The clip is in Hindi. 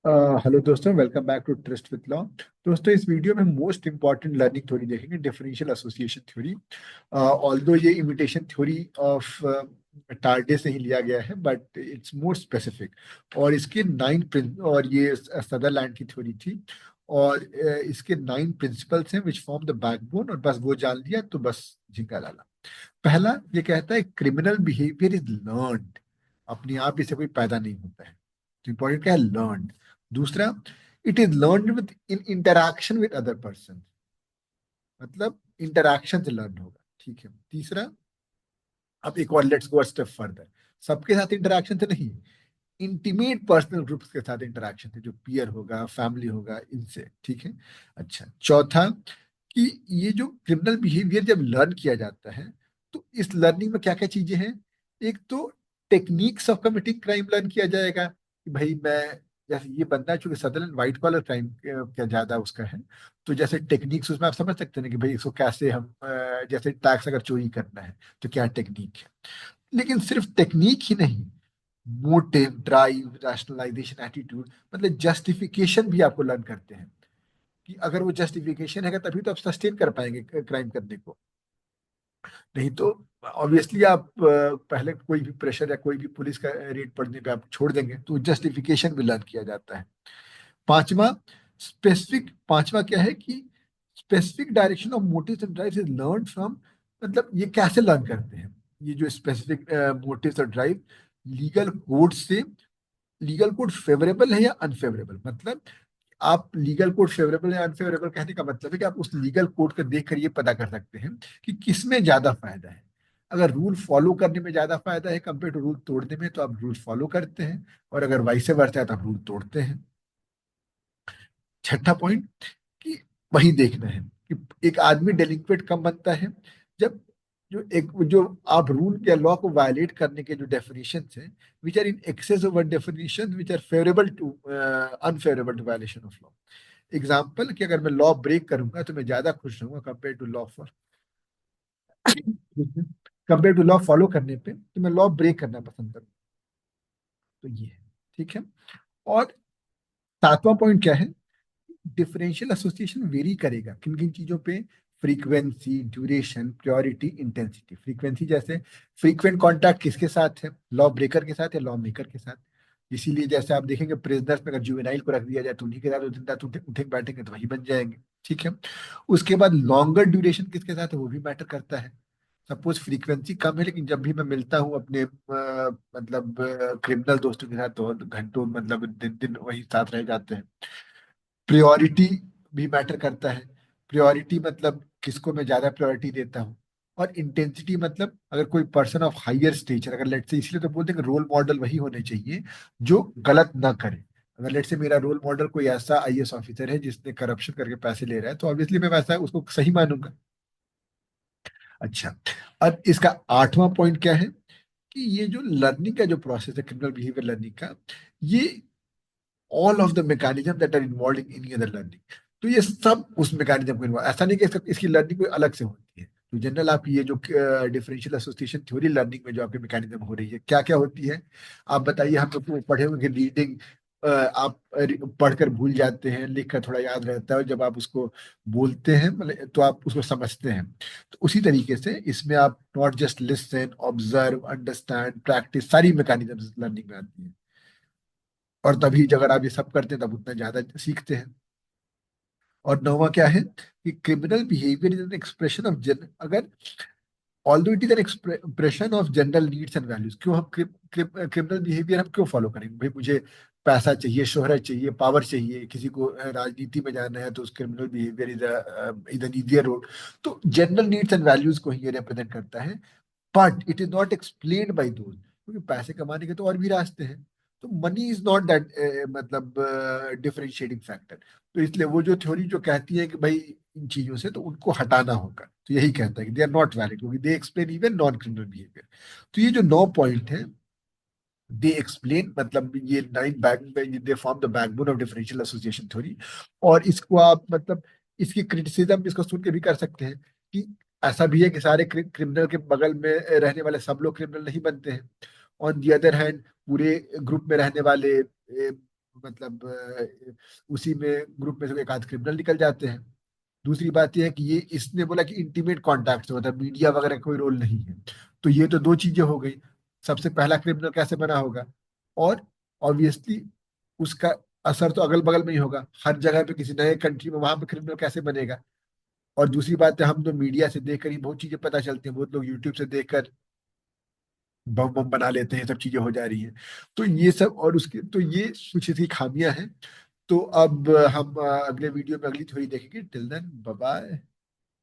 हेलो दोस्तों, welcome back to trust with law. दोस्तों, इस वीडियो में मोस्ट इंपॉर्टेंट लर्निंग थ्योरी देखेंगे, डिफरेंशियल एसोसिएशन थ्योरी। ऑल्दो ये इमिटेशन थ्योरी ऑफ टार्डे से ही लिया गया है, बट इट्स मोर स्पेसिफिक। और इसके और ये सदरलैंड की थ्योरी थी। और इसके 9 प्रिंसिपल्स हैं विच फॉर्म द बैकबोन, और बस वो जान लिया तो बस झिंगा लाला। पहला, ये कहता है क्रिमिनल बिहेवियर इज लर्नड। अपने आप इसे कोई पैदा नहीं होता है। तो इंपॉर्टेंट क्या है? लर्नड। दूसरा, it is learned with in interaction with other person. मतलब इंटरैक्शन से लर्न होगा। ठीक है। तीसरा, अब एक और लेट्स गो स्टेप फर्दर। सबके साथ इंटरैक्शन से नहीं, इंटीमेट पर्सनल ग्रुप्स के साथ इंटरैक्शन थे, जो पीयर होगा, फैमिली होगा, इनसे। ठीक है। अच्छा, चौथा, कि ये जो क्रिमिनल बिहेवियर जब लर्न किया जाता है, तो इस लर्निंग में क्या क्या चीजें हैं? एक तो techniques of committing crime learn किया जाएगा, कि भाई मैं, जैसे ये बंदा है चूंकि सदर्न व्हाइट कॉलर क्राइम क्या ज्यादा उसका है, तो जैसे टेक्निक्स उसमें आप समझ सकते हैं कि भाई इसको कैसे हम जैसे टैक्स अगर चोरी करना है तो क्या टेक्निक है। लेकिन सिर्फ टेक्निक ही नहीं, मोटिव, ड्राइव, रैशनलाइजेशन, एटीट्यूड, मतलब जस्टिफिकेशन भी आपको लर्न करते हैं। कि अगर वो जस्टिफिकेशन है तभी तो आप सस्टेन कर पाएंगे क्राइम करने को। नहीं तो ऑब्वियसली आप पहले कोई भी प्रेशर या कोई भी पुलिस का रेड पड़ने पे आप छोड़ देंगे, तो जस्टिफिकेशन भी लर्न किया जाता है। पांचवा, पांचवा क्या है कि specific direction of motives and drives is learn from. मतलब ये कैसे लर्न करते हैं? ये जो स्पेसिफिक मोटिव्स और ड्राइव, लीगल कोड से। लीगल कोड फेवरेबल है या अनफेवरेबल, मतलब आप लीगल कोड फेवरेबल या अनफेवरेबल कहने का मतलब है कि आप उस लीगल कोड को देख कर ये पता कर सकते हैं कि किसमें ज्यादा फायदा है। अगर रूल फॉलो करने में ज्यादा फायदा है कंपेयर टू रूल तोड़ने में, तो आप रूल फॉलो करते हैं। और अगर वाइस वर्सा है तो आप रूल तोड़ते हैं। छठा पॉइंट, कि वही देखना है कि एक आदमी डेलिंक्वेंट कब बनता है, जब जो आप रूल या लॉ को वायलेट करने के जो डेफिनेशन है, which are in excess over definition which are favourable to unfavourable to violation of law. Example, कि अगर मैं लॉ ब्रेक करूंगा तो मैं ज्यादा खुश रहूंगा compare to law for compare to law follow करने पे, तो मैं लॉ ब्रेक करना पसंद करूंगा। तो ये है। ठीक है। और सातवां पॉइंट क्या है? डिफरेंशियल एसोसिएशन वेरी करेगा किन किन चीजों पे? Frequency, duration, purity, intensity. Frequency जैसे फ्रीक्वेंट कांटेक्ट किसके साथ है? लॉ ब्रेकर के साथ या लॉ मेकर के साथ? इसीलिए जैसे आप देखेंगे प्रिजनर्स में अगर जुवेनाइल को रख दिया जाए तो उन्हीं के साथ उस दिन रात उठे बैठेंगे तो वही बन जाएंगे। ठीक है। उसके बाद लॉन्गर ड्यूरेशन किसके साथ है, वो भी मैटर करता है। सपोज फ्रीक्वेंसी कम है, लेकिन जब भी मैं मिलता हूँ अपने मतलब क्रिमिनल दोस्तों के साथ, तो घंटों, मतलब दिन दिन वही साथ रह जाते हैं। प्रायोरिटी भी मैटर करता है। प्रायोरिटी मतलब किसको मैं ज्यादा प्रायोरिटी देता हूँ। और इंटेंसिटी मतलब अगर कोई पर्सन ऑफ हायर स्टेचर, अगर लेट से, इसलिए तो बोलते हैं कि रोल मॉडल वही होने चाहिए जो गलत ना करे। अगर लेट से मेरा रोल मॉडल कोई ऐसा आईएएस ऑफिसर है जिसने करप्शन करके पैसे ले रहा है, तो ऑब्वियसली मैं वैसा उसको सही मानूंगा। अच्छा, अब इसका आठवां पॉइंट क्या है? कि ये जो लर्निंग का जो प्रोसेस है, क्रिमिनल बिहेवियर लर्निंग का, ये all of the mechanism that are involve in any other learning. तो ये सब उस मैकेनिज्म को इन्वॉल्व, ऐसा नहीं कि इसकी लर्निंग कोई अलग से होती है। तो जनरल आप ये जो डिफरेंशियल एसोसिएशन थ्योरी लर्निंग में जो आपकी मैकेनिज्म हो रही है, क्या क्या होती है? आप बताइए। हम लोग तो पढ़े होंगे रीडिंग, आप पढ़कर भूल जाते हैं, लिख कर थोड़ा याद रहता है, और जब आप उसको बोलते हैं मतलब तो आप उसको समझते हैं। तो उसी तरीके से इसमें आप not just listen, observe, understand, practice, सारी मैकेनिज्म लर्निंग में आती है। और तभी अगर आप ये सब करते हैं तब उतना ज्यादा सीखते हैं। और नौवा क्या है? कि criminal behaviour is an expression of जन, अगर although it is an expression of general needs and values. क्यों हम क्रिमिनल बिहेवियर हम क्यों फॉलो करेंगे? भाई मुझे पैसा चाहिए, शोहरत चाहिए, पावर चाहिए, किसी को राजनीति में जाना है, तो उस criminal behaviour is an easier road. तो जनरल नीड्स एंड वैल्यूज को ही ये रिप्रेजेंट करता है। But it is not explained by those, क्योंकि पैसे कमाने के तो और भी रास्ते हैं। तो मनी इज नॉट दैट मतलब डिफरेंशिएटिंग फैक्टर। तो इसलिए वो जो थ्योरी जो कहती है कि भाई इन चीजों से तो उनको हटाना होगा, तो यही कहता है कि दे आर नॉट वैलिड, क्योंकि they explain even non criminal behaviour. तो ये जो 9 पॉइंट है, दे एक्सप्लेन, मतलब ये nine back, they form the backbone of differential association theory. और इसको आप मतलब इसकी क्रिटिसिज्म इसको सुन के भी कर सकते हैं कि ऐसा भी है कि सारे क्रिमिनल के बगल में रहने वाले सब लोग क्रिमिनल नहीं बनते हैं। ऑन दी अदर हैंड, पूरे ग्रुप में रहने वाले मतलब उसी में ग्रुप में से एक आध क्रिमिनल निकल जाते हैं। दूसरी बात यह है कि ये इसने बोला कि इंटीमेट कॉन्टैक्ट से, मतलब मीडिया वगैरह का कोई रोल नहीं है। तो ये तो दो चीजें हो गई। सबसे पहला क्रिमिनल कैसे बना होगा, और ऑब्वियसली उसका असर तो अगल बगल में ही होगा, हर जगह पे किसी नए कंट्री में वहां पे क्रिमिनल कैसे बनेगा। और दूसरी बात है, हम तो मीडिया से देखकर ही बहुत चीजें पता चलती हैं, बहुत लोग यूट्यूब से देखकर बम बम बना लेते हैं, सब चीजें हो जा रही हैं। तो ये सब, और उसके तो ये कुछ इसकी खामियां हैं। तो अब हम अगले वीडियो में अगली थ्योरी देखेंगे। Till then bye bye.